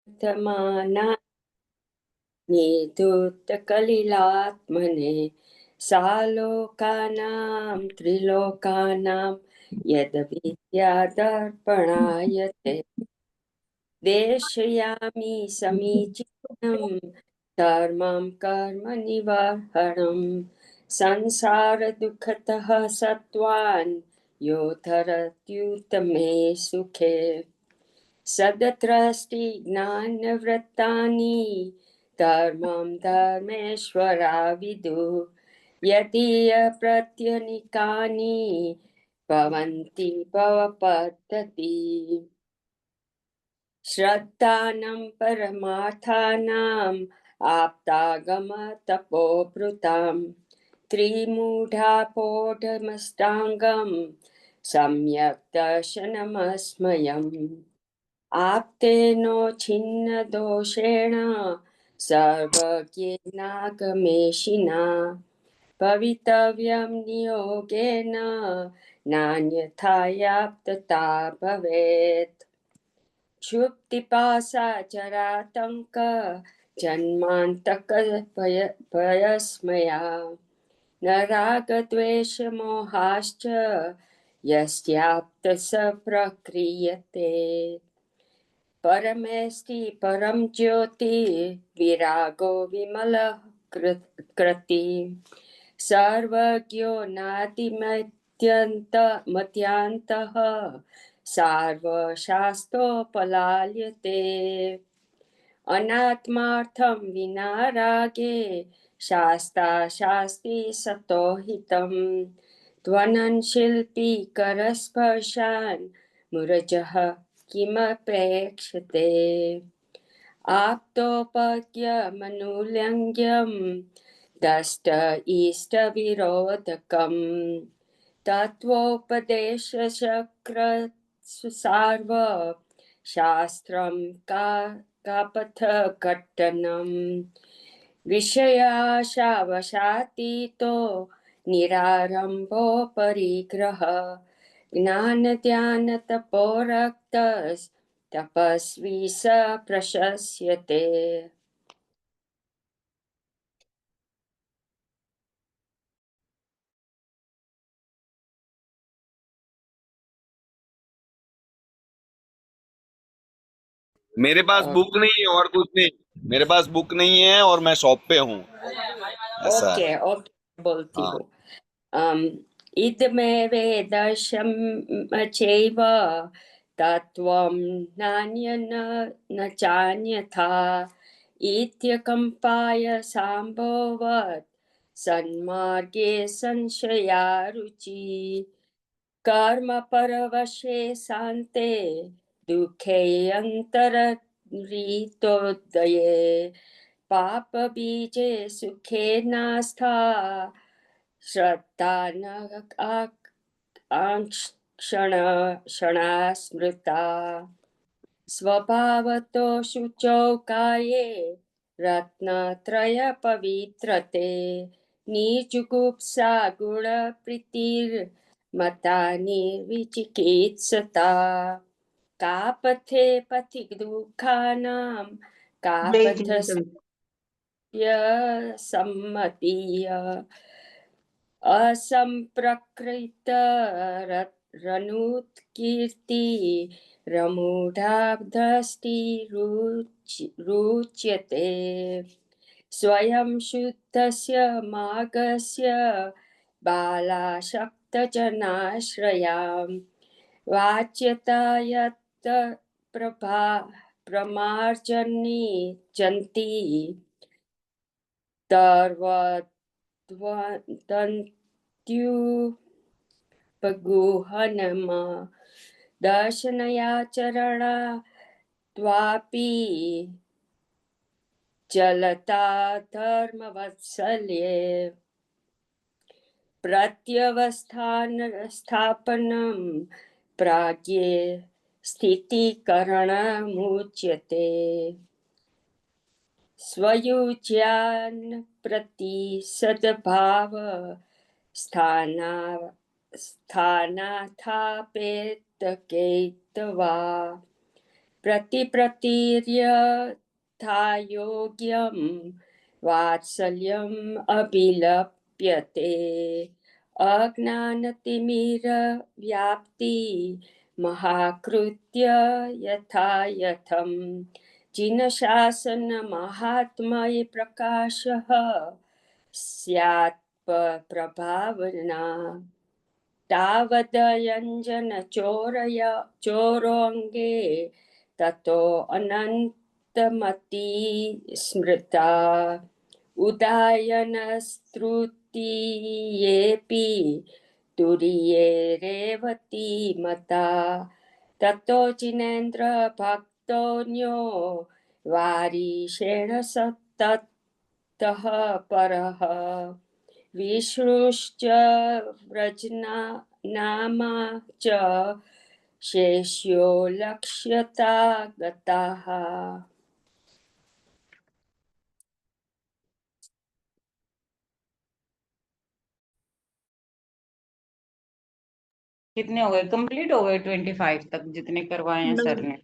वर्तमाना निधूतकलिलात्मने सालोकानां त्रिलोकानां यद्विद्यादर्पणायते देशयामि समीचीनं धर्मं कर्म निवर्हणं संसारदुःखतः सत्त्वान् यो धरत्युत्तमे सुखे सदत्रष्टि ज्ञानवृत्तानि धर्मं धर्मेश्वरा विदु यदीयप्रत्यनिकानि भवन्ति भवपद्धति श्रद्धानं परमार्थानाम् आप्तागमतपोभृतां त्रिमूढापोढमष्टाङ्गं सम्यक् दर्शनमस्मयम् आप्तेनो छिन्नदोषेण सर्वज्ञानागमेशिना भवितव्यं नियोगेन नान्यथा याप्तता भवेत् क्षुप्तिपाशा जरातङ्क जन्मान्तकभयस्मया न रागद्वेषमोहाश्च यस्याप्त स प्रक्रियते परमेष्टि परं ज्योति विरागो विमलः कृति सर्वज्ञो नादिमत्यन्तः सार्वशास्तोपलाल्यते अनात्मार्थं विना रागे शास्ता शास्ति सतो हितं ध्वनन् शिल्पी करस्पर्शान् मुरजः किमपेक्षते आप्तोपज्ञमनुल्यङ्घ्यं दष्ट इष्टविरोधकम् तत्त्वोपदेशचक्रसार्व शास्त्रं कापथघट्टनम् विषयाशावशातीतो निरारम्भो परिग्रह ज्ञानध्यानतपोरक्तस्तपस्वी स प्रशस्यते। मेरे पास बुक नहीं है और कुछ नहीं। मेरे पास बुक नहीं है और मैं शॉप पे हूँ, ऐसा है। ओके ओके बोलती हाँ। हूँ। इदमे वेदशं चैव तत्त्वं नान्यन्न न चान्यथा इत्यकम्पाय सम्भवत् सन्मार्गे संशया रुचि कर्मपरवशे शान्ते दुःखे अन्तररितोदये पापबीजे सुखे नास्था श्रद्धा न क्षणा स्मृता स्वभावतो शुचौ काये रत्नत्रयपवित्रते निर्जुगुप्सा गुणप्रीतिर्मता निर्विचिकित्सता का पथे पथिक दुःखानां का जय पथस्य जनार्दन। सम्मतीय असम्प्रकृत रनुत्कीर्ति रुच्यते स्वयं शुद्धस्य मार्गस्य बालाशक्तजनाश्रयां वाच्यता यत् प्रमार्जनी जन्ति तर्वद्वदन्त्युपगुहनमा दर्शनयाचरणा त्वापि चलता धर्मवत्सल्ये प्रत्यवस्थानस्थापनं प्राज्ञे स्थितीकरणमुच्यते स्वयुज्यान् प्रति सद्भाव स्थानाथापेतकेतवा प्रतिप्रतीर्यथायोग्यं वात्सल्यम् अभिलप्यते अज्ञानतिमिरव्याप्ति महाकृत्य यथा यथं जिनशासनमाहात्म्ये प्रकाशः स्यात् प्रभावना तावदयञ्जनचोरोऽङ्गे ततो अनन्तमती स्मृता उदायनस्तृतीयेऽपि तुरीये रेवती मता ततो जिनेन्द्रभक्तोऽन्यो वारीषेण ततः परः विष्णुश्च व्रजनामा च शेष्यो लक्ष्यता गताः। कितने हो गए? कंप्लीट हो गए 25 तक जितने करवाए हैं सर ने?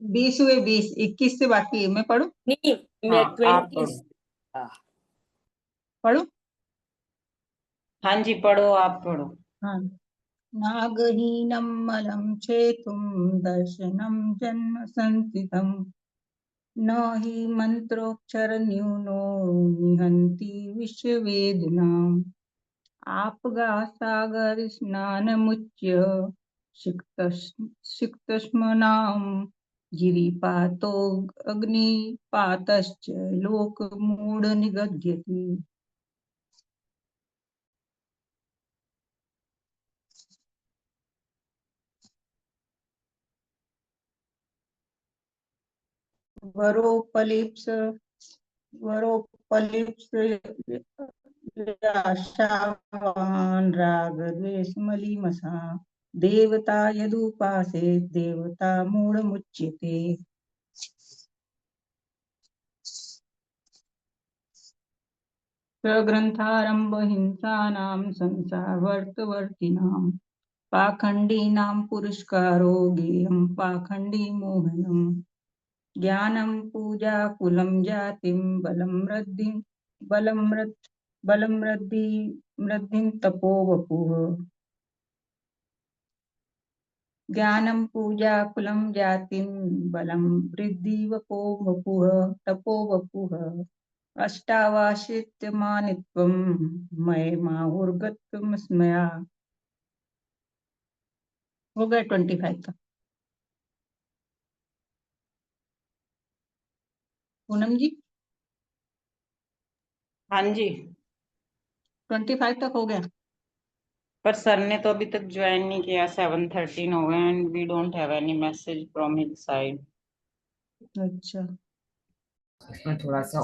20 हुए, 20, 21 से बाकी है। मैं पढ़ू? नहीं, मैं हाँ, आप 20 पढ़ू? हाँ जी, पढ़ो, आप पढ़ो। हाँ। नागहीनं मलं छेतुं दर्शनं जन्म संसितं न हि मंत्रोक्षरन्यूनो निहन्ति विश्ववेदनाम् आपगा सागर स्नानमुच्य सिक्तस्मनां गिरिपातो अग्निपातश्च लोकमूढ निगद्यति। वरोपलिप्स आशावान् रागद्वेषमलीमसा देवता यदुपासेत् देवता मूढमुच्यते। प्रग्रन्थारम्भ हिंसानां संसारवर्तवर्तिनां पाखण्डीनां पुरस्कारो गेयं पाखण्डी मोहनम् ज्ञानं पूजा कुलं जातिं बलं मृद्धिं तपो वपुः। ज्ञानं पूजा कुलं जातिं बलं वृद्धि वपो वपुः तपो वपुः अष्टावासित्यमानित्वं मय माहुर्गतमस्मया। हो गया 25 का। पूनम जी हाँ जी, 25 तक हो गया। पर सर ने तो अभी तक ज्वाइन नहीं किया। 7:13 हो गए and we don't have any message from his side. अच्छा, इसमें थोड़ा सा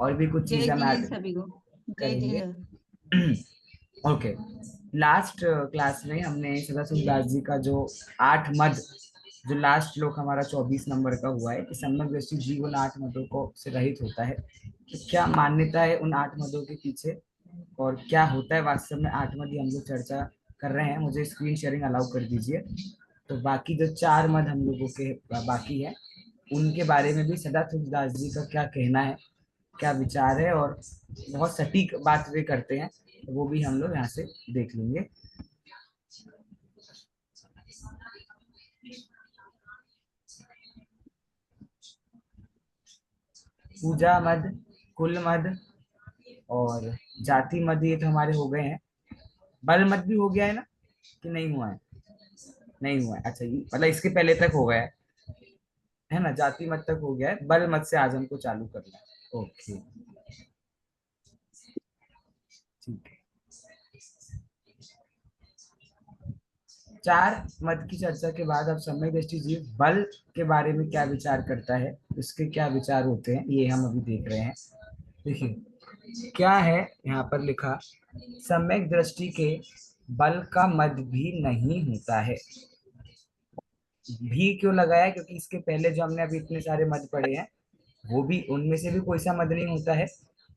और भी कुछ जय चीजें हम जिनेन्द्र ऐड सभी को। जय करेंगे। जिनेन्द्र। ओके, लास्ट क्लास में हमने सदाशिवदास जी का जो 8 मद, जो लास्ट श्लोक हमारा 24 नंबर का हुआ है कि सम्यक दृष्टि जीव उन 8 मदों को से रहित होता है, तो क्या मान्यता है उन 8 मदों के पीछे और क्या होता है वास्तव में 8 मद, हम लोग चर्चा कर रहे हैं। मुझे स्क्रीन शेयरिंग अलाउ कर दीजिए। तो बाकी जो 4 मद हम लोगों के बाकी है उनके बारे में भी सदाशिवदास जी का क्या कहना है, क्या विचार है और बहुत सटीक बात वे करते हैं, तो वो भी हम लोग यहाँ से देख लेंगे। पूजा मद, कुल मद और जाति मद, ये तो हमारे हो गए हैं। बल मद भी हो गया है ना कि नहीं हुआ है? नहीं हुआ है। अच्छा, ये मतलब इसके पहले तक हो गया है ना? जाति मद तक हो गया है, बल मद से आज हमको चालू करना है। ओके, ठीक है। 4 मद की चर्चा के बाद अब सम्यक दृष्टि जीव बल के बारे में क्या विचार करता है, उसके क्या विचार होते हैं, ये हम अभी देख रहे हैं। देखिए क्या है यहाँ पर लिखा, सम्यक दृष्टि के बल का मद भी नहीं होता है। भी क्यों लगाया? क्योंकि इसके पहले जो हमने अभी इतने सारे मद पढ़े हैं वो भी, उनमें से भी कोई सा मद नहीं होता है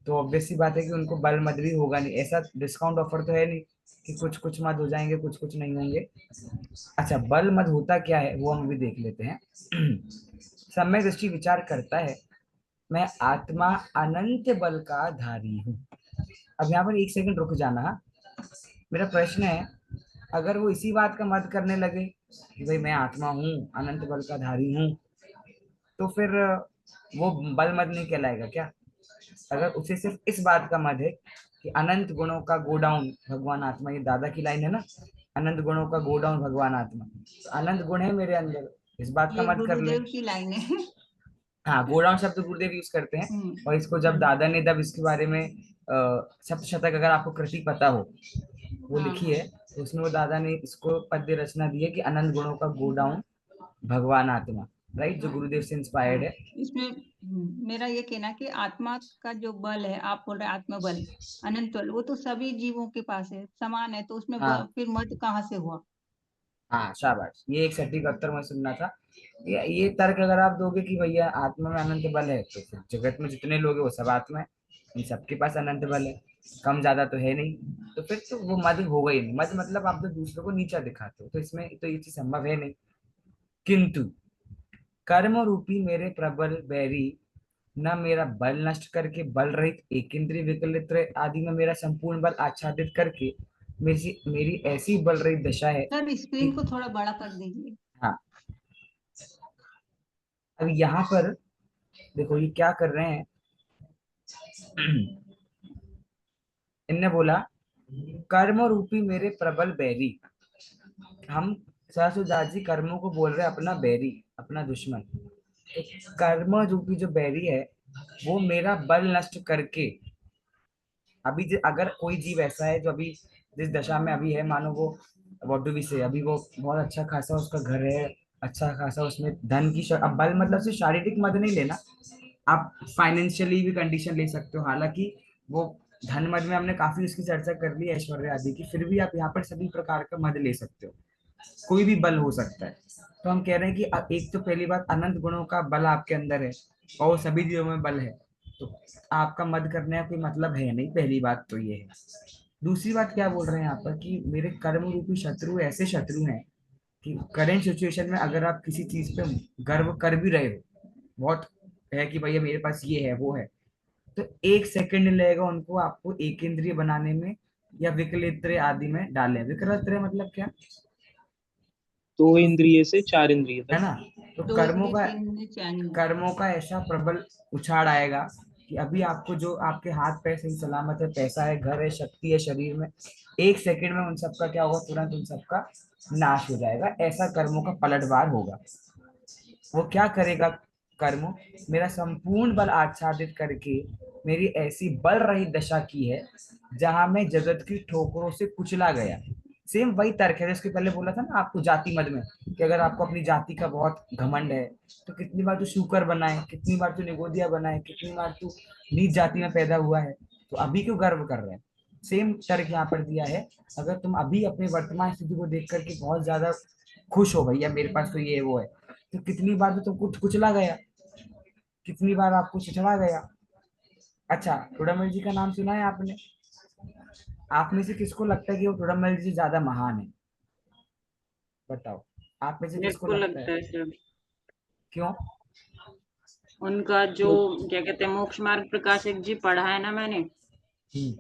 तो ऑब्वियस सी बात है कि उनको बल मद भी होगा नहीं। ऐसा डिस्काउंट ऑफर तो है नहीं कि कुछ कुछ मद हो जाएंगे, कुछ कुछ नहीं होंगे। अच्छा, बल मद होता क्या है वो हम भी देख लेते हैं। सम्यक दृष्टि विचार करता है, मैं आत्मा अनंत बल का धारी हूँ। अब यहाँ पर एक सेकंड रुक जाना। मेरा प्रश्न है, अगर वो इसी बात का मत करने लगे कि भाई मैं आत्मा हूँ, अनंत बल का धारी हूँ, तो फिर वो बल मद नहीं कहलाएगा क्या? अगर उसे सिर्फ इस बात का मत है कि अनंत गुणों का गो डाउन भगवान आत्मा, ये दादा की लाइन है ना, अनंत गुणों का गो डाउन भगवान आत्मा, तो अनंत गुण है मेरे अंदर, इस बात का ये मत कर ले। गुरुदेव की लाइन है। हाँ, गो डाउन शब्द गुरुदेव यूज करते हैं। और इसको जब दादा ने जब इसके बारे में सप्तशतक, अगर आपको कृति पता हो, वो हाँ, लिखी है, तो उसमें वो दादा ने इसको पद्य रचना दी है कि अनंत गुणों का गो डाउन भगवान आत्मा, राइट, जो गुरुदेव से इंस्पायर्ड है। इसमें मेरा ये कहना है कि आत्मा का जो बल है, आप बोल रहे हैं आत्मा बल, अनंत बल, वो तो सभी जीवों के पास है, समान है, तो उसमें हाँ फिर मत कहाँ से हुआ? हाँ, शाबाश, ये एक सटीक उत्तर मैं सुनना था। ये तर्क अगर आप दोगे कि भैया आत्मा में अनंत बल है, तो फिर जगत में जितने लोग हैं वो सब आत्मा है, इन सबके पास अनंत बल है, कम ज्यादा तो है नहीं। तो फिर तो वो मद होगा ही नहीं। मद मतलब आप तो दूसरों को नीचा दिखाते हो, तो इसमें तो ये चीज संभव है नहीं। किंतु कर्म रूपी मेरे प्रबल बैरी न मेरा बल नष्ट करके बल रहित एक इंद्रिय विकलित आदि में मेरा संपूर्ण बल आच्छादित करके मेरी मेरी ऐसी बल रहित दशा है सर, स्क्रीन कि, को थोड़ा बड़ा कर दीजिए। हाँ, अब यहाँ पर देखो ये क्या कर रहे हैं। इनने बोला, कर्म रूपी मेरे प्रबल बैरी, हम सरसुदास जी कर्मों को बोल रहे हैं अपना बैरी, अपना दुश्मन। तो कर्म रूपी जो बैरी है वो मेरा बल नष्ट करके, अभी अगर कोई जीव ऐसा है जो अभी जिस दशा में अभी है, मानो वो व्हाट डू वी से, अभी वो बहुत अच्छा खासा उसका घर है, अच्छा खासा उसमें धन की अब बल मतलब सिर्फ शारीरिक मदद नहीं लेना, आप फाइनेंशियली भी कंडीशन ले सकते हो। हालांकि वो धन मद में हमने काफी उसकी चर्चा कर ली ऐश्वर्य आदि की, फिर भी आप यहाँ पर सभी प्रकार का मद ले सकते हो, कोई भी बल हो सकता है। तो हम कह रहे हैं कि एक तो पहली बात, अनंत गुणों का बल आपके अंदर है और सभी जीवों में बल है, तो आपका मद करने का कोई मतलब है नहीं, पहली बात तो ये है। दूसरी बात क्या बोल रहे हैं यहाँ पर कि मेरे कर्म रूपी शत्रु ऐसे शत्रु हैं कि करेंट सिचुएशन में अगर आप किसी चीज पे गर्व कर भी रहे हो, बहुत है कि भैया मेरे पास ये है वो है, तो एक सेकंड लगेगा उनको आपको एक इंद्रिय बनाने में या विकलित्र आदि में डालें। विकलित्र मतलब क्या? 2 इंद्रिय से 4 इंद्रिय है तक। ना? तो दो इंद्रिय, तीन इंद्रिय, चार इंद्रिय। कर्मों का ऐसा प्रबल उछाड़ आएगा कि अभी आपको जो आपके हाथ पैर सही सलामत है, पैसा है, घर है, शक्ति है शरीर में, एक सेकंड में उन सबका क्या होगा, तुरंत उन सबका नाश हो जाएगा। ऐसा कर्मों का पलटवार होगा। वो क्या करेगा कर्म, मेरा संपूर्ण बल आच्छादित करके मेरी ऐसी बल रहित दशा की है जहां मैं जगत की ठोकरों से कुचला गया। सेम वही तर्क है जिसके पहले बोला था ना आपको जाति मत में, कि अगर आपको अपनी जाति का बहुत घमंड है तो कितनी बार तू शूकर बनाए, कितनी बार तू निगोदिया बनाए, कितनी बार तू नीच जाति में पैदा हुआ है, तो अभी क्यों गर्व कर रहे हैं? सेम तर्क यहाँ पर दिया है। अगर तुम अभी अपने वर्तमान स्थिति को देख करके बहुत ज्यादा खुश हो भैया मेरे पास तो ये वो है, तो कितनी बार तो तुमको कुचला गया, कितनी बार आपको छिछड़ा गया। अच्छा, टोडामल जी का नाम सुना है आपने? आप में से किसको लगता है कि वो टोडामल जी ज्यादा महान है? बताओ, आप में से मेरे किसको को लगता लगता है? है सर, क्यों? उनका जो क्या कहते हैं मोक्ष मार्ग प्रकाशक जी पढ़ा है ना मैंने, हम्म,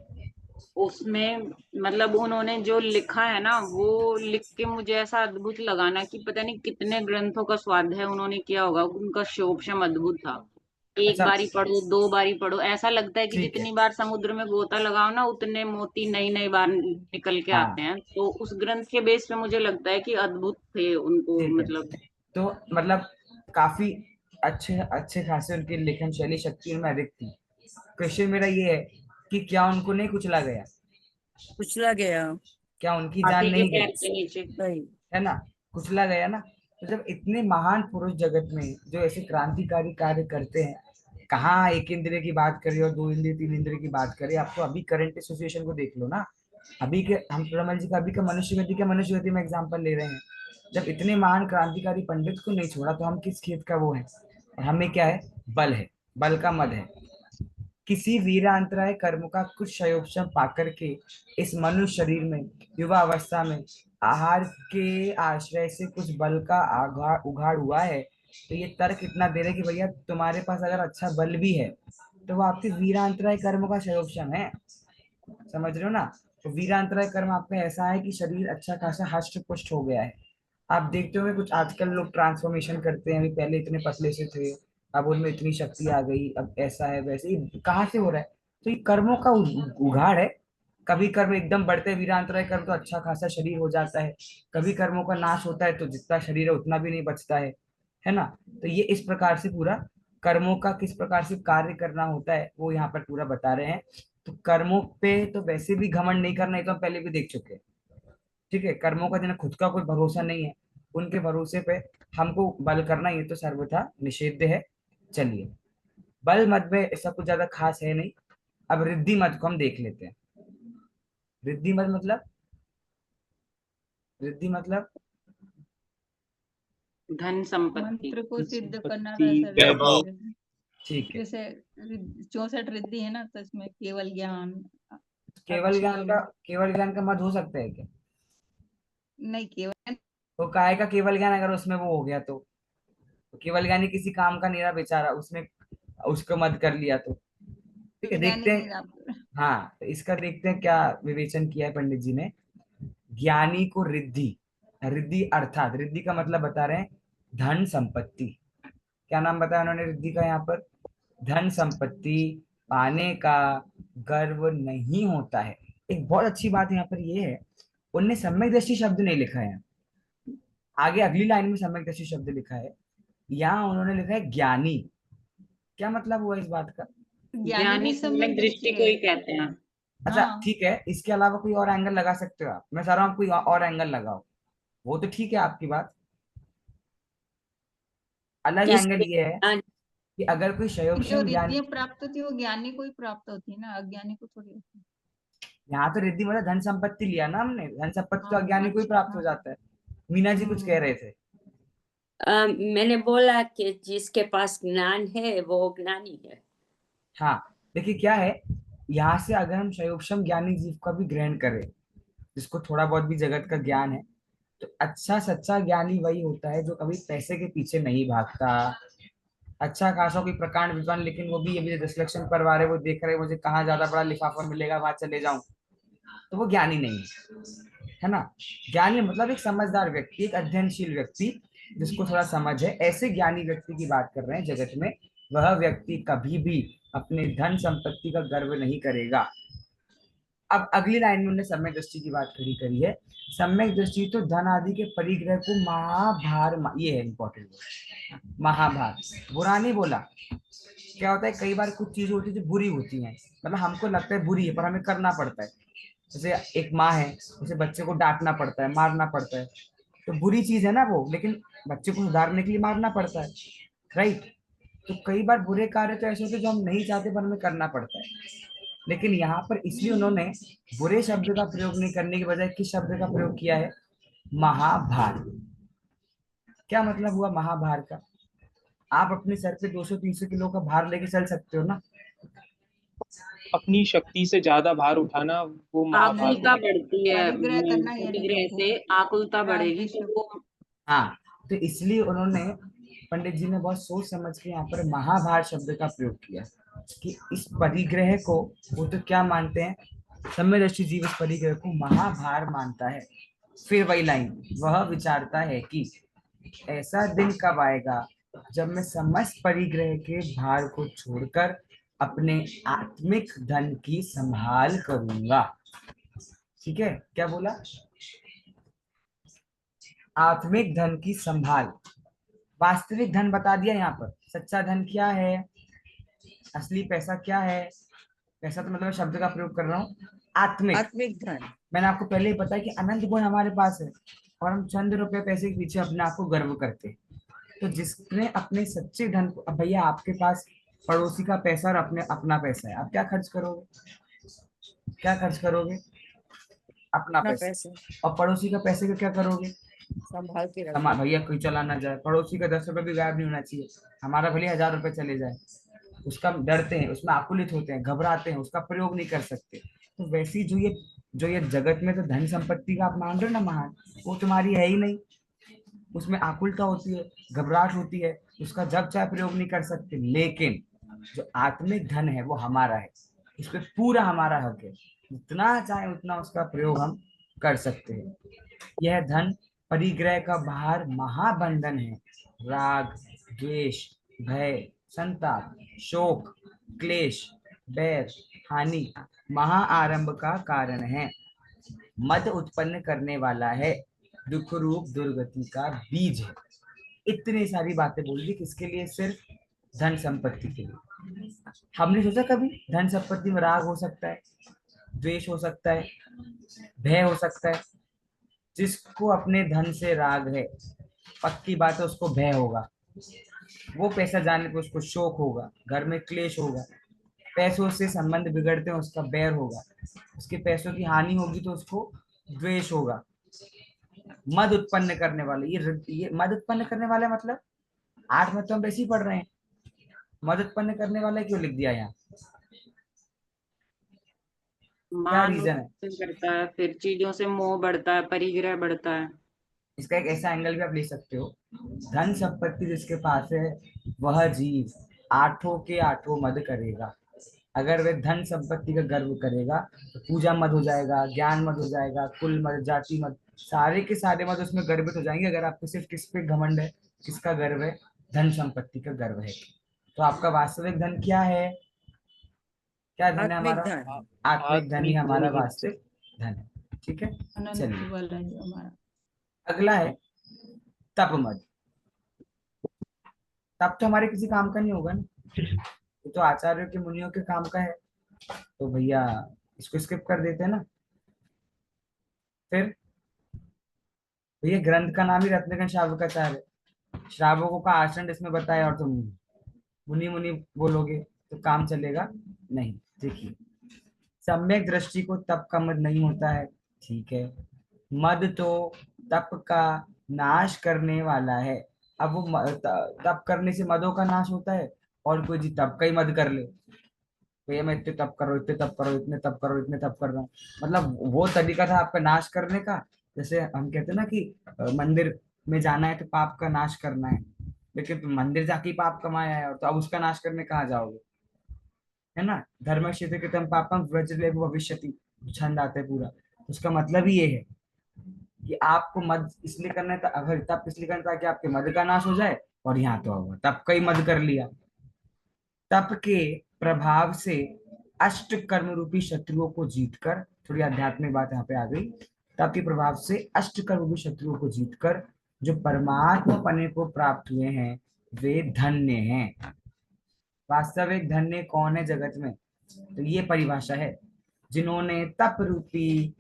उसमें मतलब उन्होंने जो लिखा है ना, वो लिख के मुझे ऐसा अद्भुत लगा ना कि पता नहीं कितने ग्रंथों का स्वाध्याय उन्होंने किया होगा। उनका शोभशम अद्भुत था। एक अच्छा, बारी पढ़ो, 2 बारी पढ़ो, ऐसा लगता है कि ठीक है, जितनी बार समुद्र में गोता लगाओ ना, उतने मोती नई नई बार निकल के आते हाँ, हैं। तो उस ग्रंथ के बेस पे मुझे लगता है कि अद्भुत थे उनको, ठीक है। मतलब। तो मतलब काफी अच्छे अच्छे खासे उनकी लेखन शैली शक्ति उनमें अधिक थी। क्वेश्चन मेरा ये है कि क्या उनको नहीं कुचला गया? कुचला गया। क्या उनकी जान हाथी के नहीं पैर गई? के नीचे। वही। है ना? कुचला गया ना? तो जब इतने महान पुरुष जगत में जो ऐसे क्रांतिकारी कार्य करते हैं, कहाँ एक इंद्रिय की बात करें और 2 इंद्रिय 3 इंद्रिय की बात करें, आप तो अभी करंट सिचुएशन को देख लो ना। अभी के हम रमल जी का अभी का मनुष्य गति में एग्जाम्पल ले रहे हैं। जब इतने महान क्रांतिकारी पंडित को नहीं छोड़ा तो हम किस खेत का वो है? और हमें क्या है? बल है, बल का मद है। किसी वीरांतराय कर्म का कुछ क्षयोक्षम पाकर के इस मनुष्य शरीर में युवा अवस्था में आहार के आश्रय से कुछ बल का उघाड़ हुआ है, तो ये तर्क इतना दे रहे कि भैया तुम्हारे पास अगर अच्छा बल भी है तो वो आपके वीरांतराय कर्म का क्षयोक्षम है। समझ रहे हो ना? तो वीरांतराय कर्म आपका ऐसा है कि शरीर अच्छा खासा हष्ट पुष्ट हो गया है। आप देखते होंगे कुछ आजकल लोग ट्रांसफॉर्मेशन करते हैं, अभी पहले इतने पतले से थे, अब उनमें इतनी शक्ति आ गई, अब ऐसा है वैसे ही, कहाँ से हो रहा है? तो ये कर्मों का उघाड़ है। कभी कर्म एकदम बढ़ते हैं, वीरांतराय कर्म तो अच्छा खासा शरीर हो जाता है, कभी कर्मों का नाश होता है तो जितना शरीर है उतना भी नहीं बचता है ना? तो ये इस प्रकार से पूरा कर्मों का किस प्रकार से कार्य करना होता है वो यहाँ पर पूरा बता रहे हैं। तो कर्मों पे तो वैसे भी घमंड नहीं करना, ये तो हम पहले भी देख चुके हैं। ठीक है, कर्मों का जिन्हें खुद का कोई भरोसा नहीं है उनके भरोसे पे हमको बल करना ये तो सर्वथा निषेध है। चलिए, बल मत में ऐसा कुछ ज्यादा खास है नहीं। अब रिद्धि मत को हम देख लेते हैं। रिद्धि मत मतलब, रिद्धि मतलब धन संपत्ति। मंत्र को सिद्ध करना संपत्ति, रहता है वैभव। रिद्धि। ठीक है। जैसे 64 रिद्धि है ना, तो इसमें केवल ज्ञान, अच्छी, केवल ज्ञान का मत हो सकता है क्या? नहीं केवल तो काय का केवल ज्ञान अगर उसमें वो हो गया तो केवल ज्ञानी किसी काम का नहीं रहा बेचारा, उसमें उसको मत कर लिया तो ठीक है, देखते ज्ञानी हैं। आप हाँ, तो इसका देखते हैं क्या विवेचन किया है पंडित जी ने। ज्ञानी को रिद्धि, रिद्धि अर्थात रिद्धि का मतलब बता रहे हैं धन संपत्ति। क्या नाम बताया उन्होंने रिद्धि का यहाँ पर? धन संपत्ति पाने का गर्व नहीं होता है। एक बहुत अच्छी बात यहाँ पर ये है, उनने सम्यक दृष्टि शब्द नहीं लिखा है, आगे अगली लाइन में सम्यक दृष्टि शब्द लिखा है, यहाँ उन्होंने लिखा है ज्ञानी। क्या मतलब हुआ इस बात का? ज्ञानी ज्ञानी भी सम्यक सम्यक दृष्टि दृष्टि को है। ही कहते हैं। अच्छा हाँ, ठीक है, इसके अलावा कोई और एंगल लगा सकते हो आप? मैं चाह रहा हूँ कोई और एंगल लगाओ। वो तो ठीक है आपकी बात, अलग एंगल किसके ये है ज्ञान? कि अगर कोई जो क्षयोक्षम ज्ञान, रिद्धियां प्राप्त होती है वो ज्ञानी को ही प्राप्त होती है ना, अज्ञानी को थोड़ी होती है। यहाँ तो रिद्धि मतलब धन संपत्ति लिया ना हमने, धन संपत्ति तो हाँ अज्ञानी को ही प्राप्त हो हाँ। जाता है। मीना जी कुछ कह रहे थे। मैंने बोला कि जिसके पास ज्ञान है वो ज्ञानी है। हाँ, देखिए क्या है, यहाँ से अगर हम क्षयोक्षम ज्ञानी जीव का भी ग्रहण करें, जिसको थोड़ा बहुत भी जगत का ज्ञान है, तो अच्छा सच्चा ज्ञानी वही होता है जो कभी पैसे के पीछे नहीं भागता। अच्छा खासा कोई प्रकांड विद्वान, लेकिन वो भी अभी 10 लक्ष परवा रहे, वो देख रहे मुझे कहाँ ज्यादा बड़ा लिफाफा मिलेगा वहां चले जाऊं, तो वो ज्ञानी नहीं है ना? ज्ञानी मतलब एक समझदार व्यक्ति, एक अध्ययनशील व्यक्ति जिसको थोड़ा समझ है, ऐसे ज्ञानी व्यक्ति की बात कर रहे हैं जगत में। वह व्यक्ति कभी भी अपने धन संपत्ति का गर्व नहीं करेगा। अब अगली लाइन में उन्होंने सम्यक दृष्टि की बात खड़ी करी है। सम्यक दृष्टि तो धन आदि के परिग्रह को ये है इंपॉर्टेंट, महाभार, बुरा नहीं बोला। क्या होता है, कई बार कुछ चीजें होती है जो बुरी होती हैं, मतलब हमको लगता है बुरी है पर हमें करना पड़ता है। जैसे एक माँ है, उसे बच्चे को डांटना पड़ता है, मारना पड़ता है, तो बुरी चीज है ना वो, लेकिन बच्चे को सुधारने के लिए मारना पड़ता है, राइट? तो कई बार बुरे कार्य तो ऐसे होते हैं जो हम नहीं चाहते पर हमें करना पड़ता है। लेकिन यहाँ पर इसलिए उन्होंने बुरे शब्द का प्रयोग नहीं करने के बजाय किस शब्द का प्रयोग किया है? महाभार। क्या मतलब हुआ महाभार का? आप अपने सर पे 200-300 किलो का भार लेके चल सकते हो ना? अपनी शक्ति से ज्यादा भार उठाना वो महाभार आकुलता होता है। बढ़ती है, परिग्रह करना यानी परिग्रह कि से आकुलता राग बढ़ेगी द्वेष, तो वो हाँ, तो इसलिए उन्होंने, पंडित जी ने बहुत सोच समझ के यहाँ पर महाभार शब्द का प्रयोग किया कि इस परिग्रह को, वो तो क्या मानते हैं, सम्यदर्शी जीव इस परिग्रह को महाभार मानता है। फिर वही लाइन, वह विचारता है कि ऐसा दिन कब आएगा जब मैं समस्त परिग्रह के भार को छोड़कर अपने आत्मिक धन की संभाल करूंगा। ठीक है, क्या बोला? आत्मिक धन की संभाल। वास्तविक धन बता दिया यहाँ पर, सच्चा धन क्या है, असली पैसा क्या है? पैसा तो मतलब शब्द का प्रयोग कर रहा हूँ, आत्मिक। आत्मिक धन। मैंने आपको पहले ही बताया कि अनंत गुण हमारे पास है और हम चंद रुपए पैसे के पीछे अपने आप को गर्व करते हैं। तो जिसने अपने सच्चे धन को, अब भैया आपके पास पड़ोसी का पैसा और अपने अपना पैसा है, आप क्या खर्च करोगे? क्या खर्च करोगे? अपना अपना पैसा। पैसे और पड़ोसी का पैसे का क्या करोगे? संभाल के हमारा रखो। भैया कोई चला ना जाए, पड़ोसी का 10 रुपए भी गायब नहीं होना चाहिए, हमारा भले 1000 रुपए चले जाए, उसका डरते हैं, उसमें आकुलित होते हैं, घबराते हैं, उसका प्रयोग नहीं कर सकते। तो वैसी जो ये जगत में तो धन संपत्ति का आप मान रहे हो ना महान, वो तुम्हारी है ही नहीं। उसमें आकुलता होती है, घबराहट होती है, उसका जब चाहे प्रयोग नहीं कर सकते। लेकिन जो आत्मिक धन है वो हमारा है, इस पे पूरा हमारा हक है, जितना चाहे उतना उसका प्रयोग हम कर सकते हैं। यह धन परिग्रह का बाहर महाबंधन है। राग, द्वेष, भय, संताप, शोक, क्लेश, बैर, हानि महा आरंभ का कारण है। मद उत्पन्न करने वाला है, दुख रूप दुर्गति का बीज है। इतनी सारी बातें बोल दी किसके लिए? सिर्फ धन संपत्ति के लिए। हमने सोचा कभी धन संपत्ति में राग हो सकता है, द्वेष हो सकता है, भय हो सकता है? जिसको अपने धन से राग है, पक्की बात है उसको भय होगा, वो पैसा जाने पे उसको शोक होगा, घर में क्लेश होगा, पैसों से संबंध बिगड़ते हैं उसका बैर होगा, उसके पैसों की हानि होगी तो उसको द्वेष होगा। मद उत्पन्न करने वाले, ये मद उत्पन्न करने वाला मतलब 8 मत तो हम वैसे ही पढ़ रहे हैं, मद उत्पन्न करने वाला क्यों लिख दिया यहाँ? क्या मान रीजन है? उत्पन्न करता है, फिर चीजों से मोह बढ़ता है, परिग्रह बढ़ता है। इसका एक ऐसा एंगल भी आप ले सकते हो, धन संपत्ति जिसके पास है वह जीव आठों के आठों मद करेगा। अगर वह धन संपत्ति का गर्व करेगा तो पूजा मद हो जाएगा, ज्ञान मद हो जाएगा, कुल मद, जाति मद, सारे के सारे मद उसमें गर्वित हो जाएंगे। अगर आपको सिर्फ किस पे घमंड है, किसका गर्व है? धन संपत्ति का गर्व है। तो आपका वास्तविक धन क्या है? क्या धन है हमारा? आत्मिक धन ही हमारा वास्तविक धन है। ठीक है, अनंत चलिए बल है जो हमारा। अगला है तप मद। तप तो हमारे किसी काम का नहीं होगा ना, ये तो आचार्यों के मुनियों के काम का है, तो भैया इसको स्किप कर देते हैं ना। फिर ये ग्रंथ का नाम ही रत्नगण श्रावकाचार्य है, श्रावकों का आचरण इसमें बताया और तुम मुनि मुनि बोलोगे तो काम चलेगा नहीं। देखिए, सम्यक दृष्टि को तप का मद नहीं होता है, ठीक है। मद तो तप का नाश करने वाला है। अब वो तप करने से मदों का नाश होता है, और कोई जी तप का ही मद कर ले, भैया मैं इतने तप कर रहा हूँ, इतने तप कर रहा हूँ, इतने तप कर रहा हूँ, इतने तप कर रहा हूँ, मतलब वो तरीका था आपका नाश करने का। जैसे हम कहते हैं ना कि मंदिर में जाना है तो पाप का नाश करना है, लेकिन तुम मंदिर जाके ही पाप कमाया है और तो अब उसका नाश करने कहाँ जाओगे? है ना, धर्म क्षेत्र कृतम पापम व्रजलेभ भविष्यति, छंद आता है पूरा। उसका मतलब ही ये है कि आपको मद इसलिए करना है, अगर तप इसलिए करना ताकि आपके मद का नाश हो जाए, और यहाँ तो होगा तप का ही मद कर लिया। तप के प्रभाव से अष्ट कर्म रूपी शत्रुओं को जीतकर, थोड़ी आध्यात्मिक बात यहाँ पे आ गई, तप के प्रभाव से अष्ट कर्म रूपी शत्रुओं को जीतकर जो परमात्मा पने को प्राप्त हुए हैं वे धन्य हैं। वास्तविक धन्य कौन है जगत में? तो ये परिभाषा है, जिन्होंने तप रूपी,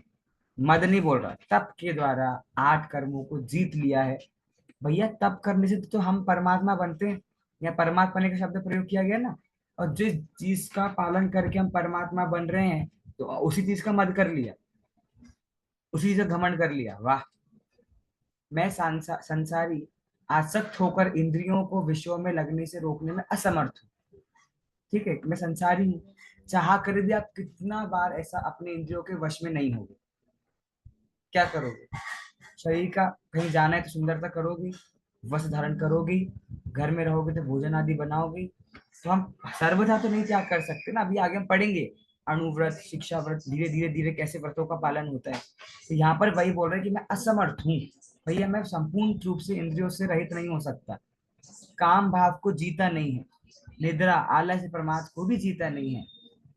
मद नहीं बोल रहा, तप के द्वारा 8 कर्मों को जीत लिया है। भैया तप करने से तो हम परमात्मा बनते हैं, या परमात्मा का शब्द प्रयोग किया गया ना, और जिस चीज का पालन करके हम परमात्मा बन रहे हैं तो उसी चीज का मद कर लिया, उसी से घमंड कर लिया। वाह, मैं संसारी आसक्त होकर इंद्रियों को विषयों में लगने से रोकने में असमर्थ हूँ। ठीक है, मैं संसारी हूँ, चाह कर भी आप कितना बार ऐसा अपने इंद्रियों के वश में नहीं होगे। क्या करोगे? शरीर का कहीं जाना है तो सुंदरता करोगी, वस्त्र धारण करोगी, घर में रहोगे तो भोजन आदि बनाओगी। तो हम सर्वथा तो नहीं त्याग कर सकते ना। अभी आगे हम पढ़ेंगे अणुव्रत, शिक्षा व्रत, धीरे धीरे धीरे कैसे व्रतों का पालन होता है। तो यहाँ पर वही बोल रहे हैं कि मैं असमर्थ हूँ। भैया मैं संपूर्ण रूप से इंद्रियों से रहित नहीं हो सकता, काम भाव को जीता नहीं है, निद्रा आलस्य प्रमाद को भी जीता नहीं है,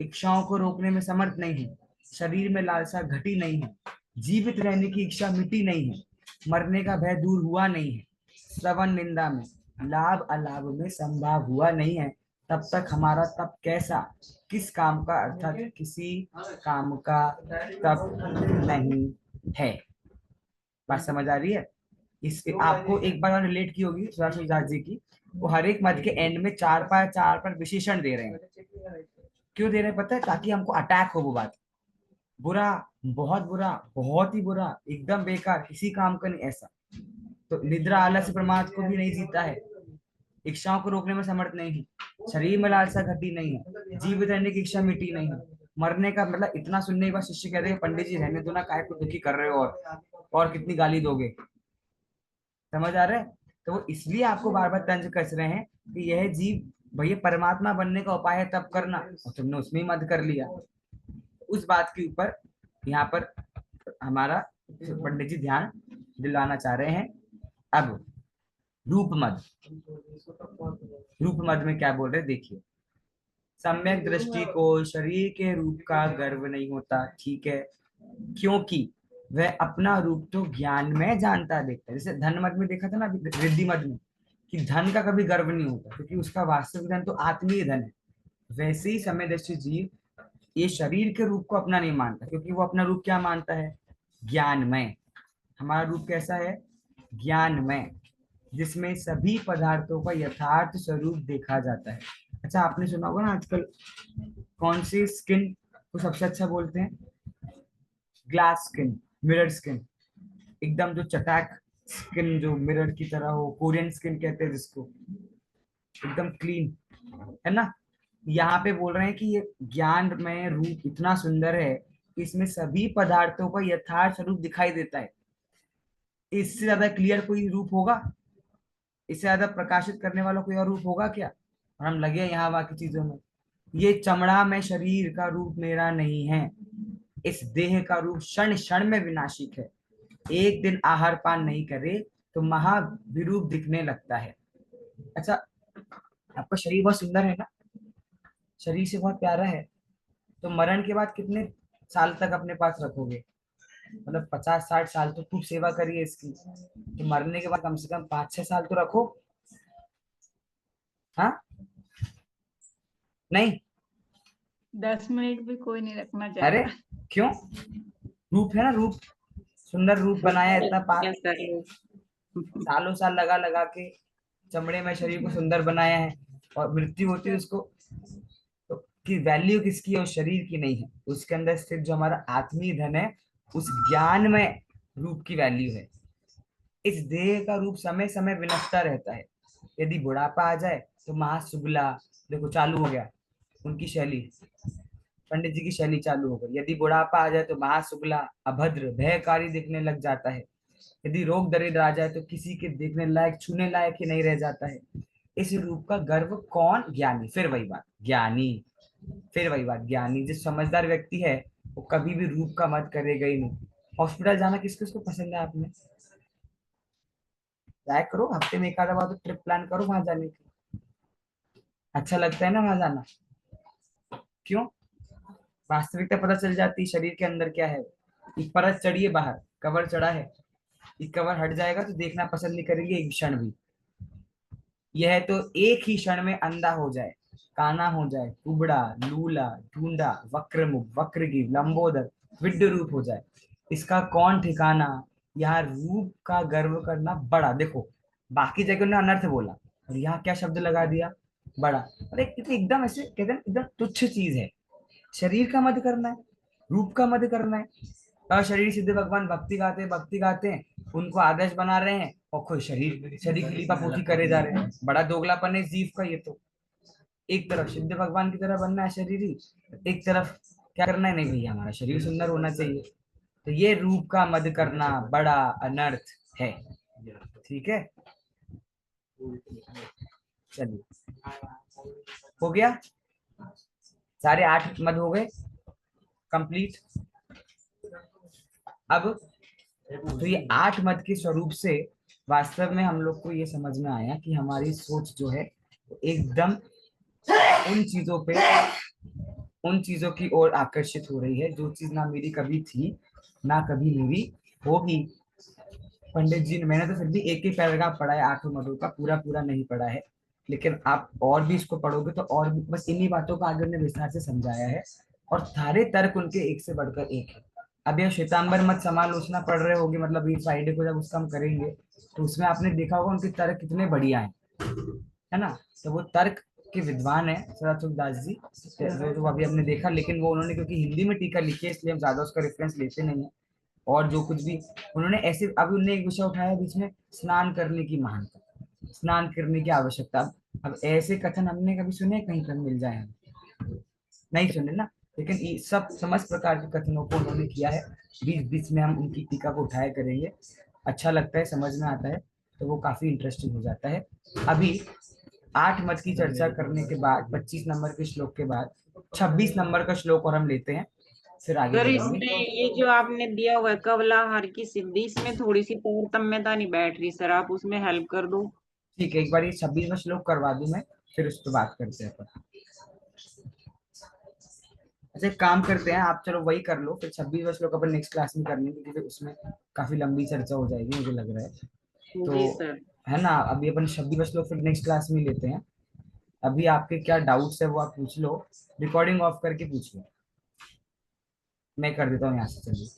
इच्छाओं को रोकने में समर्थ नहीं है, शरीर में लालसा घटी नहीं है, जीवित रहने की इच्छा मिटी नहीं है, मरने का भय दूर हुआ नहीं है, श्रवण निंदा में, लाभ अलाभ में संभाव हुआ नहीं है, तब तक हमारा तप कैसा? किस काम का? अर्थात किसी काम का तप नहीं है। बात समझ आ रही है? इसके आपको एक बार और रिलेट की होगी सुधार जी की, वो हर एक मत के एंड में 4 पर विशेषण दे रहे हैं। क्यों दे रहे हैं पता है? ताकि हमको अटैक हो वो बात, बुरा, बहुत बुरा, बहुत ही बुरा, एकदम बेकार, किसी काम का नहीं, ऐसा। तो निद्रा आलस्य प्रमाद को भी नहीं जीता है, इच्छाओं को रोकने में समर्थ नहीं हूँ, शरीर में लालसा घटी नहीं है, जीवित रहने की इच्छा मिटी नहीं है, मरने का मतलब इतना सुनने के बाद शिष्य कहते हैं पंडित जी रहने दो ना, काहे को दुखी कर रहे हो और कितनी गाली दोगे। समझ आ रहा है? तो वो इसलिए आपको बार बार तंज कस रहे हैं कि यह जीव भैया परमात्मा बनने का उपाय है तब करना, और तुमने उसमें ही मत कर लिया। उस बात के ऊपर यहाँ पर हमारा पंडित जी ध्यान दिलाना चाह रहे हैं। अब रूप मद, रूप मद में क्या बोल रहे देखिए, सम्यक दृष्टि को शरीर के रूप का गर्व नहीं होता, ठीक है, क्योंकि वह अपना रूप तो ज्ञान में जानता देखता है। जैसे धन मद में देखा था ना रिद्धि मद में कि धन का कभी गर्व नहीं होता क्योंकि उसका वास्तविक धन तो आत्मीय धन है। वैसे ही समय दृष्टि जीव ये शरीर के रूप को अपना नहीं मानता क्योंकि वो अपना रूप क्या मानता है, ज्ञानमय। हमारा रूप कैसा है, ज्ञानमय, जिसमें सभी पदार्थों का यथार्थ स्वरूप देखा जाता है। अच्छा आपने सुना होगा ना आजकल कौन सी स्किन को सबसे अच्छा बोलते हैं, ग्लास स्किन, मिरर स्किन, एकदम जो चटाक स्किन जो मिरर की तरह हो, कोरियन स्किन कहते हैं जिसको, एकदम क्लीन, है ना। यहाँ पे बोल रहे हैं कि ये ज्ञान में रूप इतना सुंदर है कि इसमें सभी पदार्थों का यथार्थ स्वरूप दिखाई देता है। इससे ज्यादा क्लियर कोई रूप होगा, इससे ज्यादा प्रकाशित करने वाला कोई और रूप होगा क्या? और हम लगे यहाँ वहां की चीजों में। ये चमड़ा में शरीर का रूप मेरा नहीं है, इस देह का रूप क्षण क्षण में विनाशिक है, एक दिन आहार पान नहीं करे तो महाविरूप दिखने लगता है। अच्छा आपका शरीर बहुत सुंदर है ना, शरीर से बहुत प्यारा है, तो मरण के बाद कितने साल तक अपने पास रखोगे? मतलब 50-60 साल तो खूब सेवा करिए इसकी, तो मरने के बाद कम से कम 5-6 साल तो रखो। हाँ नहीं 10 मिनट भी कोई नहीं रखना चाहता। अरे क्यों, रूप है ना, रूप सुंदर रूप बनाया है, इतना सालों साल लगा लगा के चमड़े में शरीर को सुंदर बनाया है, और मृत्यु होती है उसको तो की वैल्यू किसकी है, उस शरीर की नहीं है, उसके अंदर स्थित जो हमारा आत्मीय धन है उस ज्ञान में रूप की वैल्यू है। इस देह का रूप समय समय विनष्टा रहता है, यदि बुढ़ापा आ जाए तो महासुगला, देखो चालू हो गया उनकी शैली, पंडित जी की शैली चालू हो गई। यदि बुढ़ापा आ जाए तो महासुगला, अभद्र, भयकारी दिखने लग जाता है। यदि रोग दरिद्र आ जाए तो किसी के देखने लायक, छूने लायक ही नहीं रह जाता है। इस रूप का गर्व कौन, ज्ञानी, फिर वही बात ज्ञानी, फिर वही बात ज्ञानी। जो समझदार व्यक्ति है वो कभी भी रूप का मत करेगा ही नहीं। हॉस्पिटल जाना किसको किसको पसंद है? आपने जाया करो, हफ्ते में एक आधा बार तो ट्रिप प्लान करो वहां जाने की, अच्छा लगता है ना वहां जाना। क्यों? वास्तविकता पता चल जाती शरीर के अंदर क्या है। एक परत चढ़िए बाहर, कवर चढ़ा है, ये कवर हट जाएगा तो देखना पसंद नहीं करेंगे एक क्षण भी। यह तो एक ही क्षण में अंधा हो जाए, काना हो जाए, कुबड़ा, लूला, ढूंढा, वक्रमुख, वक्रगिव, लंबोदर, विड्ड रूप हो जाए, इसका कौन ठिकाना। यहाँ रूप का गर्व करना बड़ा, देखो बाकी जगह उन्होंने अनर्थ बोला और यहाँ क्या शब्द लगा दिया, बड़ा। अरे एकदम ऐसे कहते हैं एकदम तुच्छ चीज है। शरीर का मत करना है, रूप का मत करना है। शरीर सिद्ध भगवान भक्ति गाते हैं, उनको आदर्श बना रहे हैं और खुद शरीर शरीर की लीपापोती करे जा रहे हैं। बड़ा दोगलापन है जीव का ये तो। एक तरफ सिद्ध भगवान की तरह बनना है शरीर ही, एक तरफ क्या करना है, नहीं भैया हमारा शरीर सुंदर होना चाहिए। तो ये रूप का मद करना बड़ा अनर्थ है, ठीक है। चलिए हो गया, सारे 8 मद हो गए कंप्लीट। अब तो ये 8 मद के स्वरूप से वास्तव में हम लोग को ये समझ में आया कि हमारी सोच जो है एकदम उन चीजों की ओर आकर्षित हो रही है जो चीज ना मेरी कभी थी ना कभी मेरी होगी। पंडित जी ने, मैंने तो फिर भी एक ही पैराग्राफ पढ़ा है 8 मदों का, पूरा पूरा नहीं पढ़ा है, लेकिन आप और भी इसको पढ़ोगे तो और भी, बस इन्हीं बातों को आगे उन्होंने विस्तार से समझाया है और सारे तर्क उनके एक से बढ़कर एक है। अब यह श्वेतांबर मत समालोचना पढ़ रहे होगे, मतलब ये फ्राइडे को जब उसका हम करेंगे तो उसमें आपने देखा होगा उनके तर्क कितने बढ़िया है ना। तो वो तर्क के विद्वान है सदाशिव दास जी, जो अभी हमने देखा, लेकिन वो उन्होंने क्योंकि हिंदी में टीका लिखी है इसलिए हम ज्यादा उसका रेफरेंस लेते नहीं है। और जो कुछ भी उन्होंने ऐसे, अभी उन्होंने एक विषय उठाया बीच में, स्नान करने की महानता। स्नान करने की आवश्यकता। अब ऐसे कथन हमने कभी सुने कहीं पर मिल जाए? नहीं सुने ना। लेकिन ये सब समस्त प्रकार के कथनों को उन्होंने किया है। बीच बीच में हम उनकी टीका को उठाया करेंगे। अच्छा लगता है, समझ में आता है, तो वो काफी इंटरेस्टिंग हो जाता है। अभी 8 मत की चर्चा करने के बाद 25 नंबर के श्लोक के बाद 26 नंबर का श्लोक और हम लेते हैं, फिर आगे सर बढ़ेंगे। इसमें ये जो आपने दिया हुआ है कवलाहार की सिद्धि, इसमें थोड़ी सी तारतम्यता नहीं बैठ रही सर, आप उसमें हेल्प कर दो। ठीक है, एक बार ये 26वां श्लोक करवा दूं मैं, फिर उस पर बात करते हैं अपन। अच्छा एक काम करते हैं, आप चलो वही कर लो, फिर 26वां श्लोक अपन नेक्स्ट क्लास में कर लेंगे, क्योंकि उसमें काफी लंबी चर्चा हो जाएगी मुझे लग रहा है। जी तो सर। है ना, अभी अपन 26वां श्लोक फिर नेक्स्ट क्लास में लेते हैं। अभी आपके क्या डाउट्स है वो आप पूछ लो, रिकॉर्डिंग ऑफ करके पूछ लो, मैं कर देता हूँ यहाँ से। चलिए।